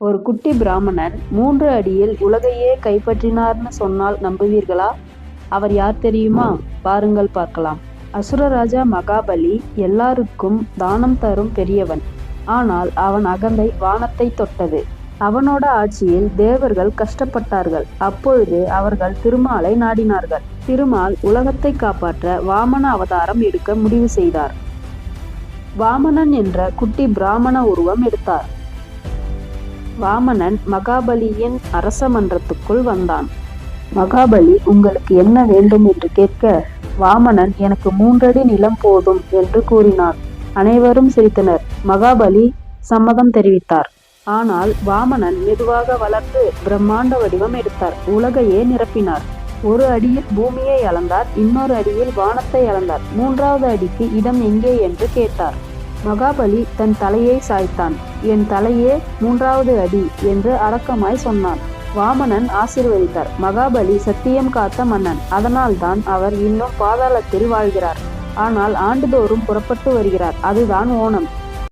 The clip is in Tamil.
ஒரு குட்டி பிராமணன் 3 அடியில் உலகையே கைப்பற்றினார்னு சொன்னால் நம்புவீர்களா? அவர் யார் தெரியுமா? வாருங்கள் பார்க்கலாம். அசுரராஜா மகாபலி எல்லாருக்கும் தானம் தரும் பெரியவன். ஆனால் அவன் அகந்தை வானத்தை தொட்டது. அவனோட ஆட்சியில் தேவர்கள் கஷ்டப்பட்டார்கள். அப்பொழுது அவர்கள் திருமாலை நாடினார்கள். திருமால் உலகத்தை காப்பாற்ற வாமன அவதாரம் எடுக்க முடிவு செய்தார். வாமனன் என்ற குட்டி பிராமண உருவம் எடுத்தார். வாமனன் மகாபலியின் அரச மன்றத்துக்குள் வந்தான். மகாபலி உங்களுக்கு என்ன வேண்டும் என்று கேட்க, வாமனன் எனக்கு 3 அடி நிலம் போதும் என்று கூறினான். அனைவரும் சிரித்தனர். மகாபலி சம்மதம் தெரிவித்தார். ஆனால் வாமனன் மெதுவாக வளர்ந்து பிரம்மாண்ட வடிவம் எடுத்தார். உலகையே நிரப்பினார். 1 அடியில் பூமியை அளந்தார். இன்னொரு அடியில் வானத்தை அளந்தார். 3வது அடிக்கு இடம் எங்கே என்று கேட்டார். மகாபலி தன் தலையை சாய்த்தான். என் தலையே 3வது அடி என்று அடக்கமாய் சொன்னான். வாமனன் ஆசீர்வதித்தார். மகாபலி சத்தியம் காத்த மன்னன். அதனால்தான் அவர் இன்னும் பாதாளத்தில் வாழ்கிறார். ஆனால் ஆண்டுதோறும் புறப்பட்டு வருகிறார். அதுதான் ஓணம்.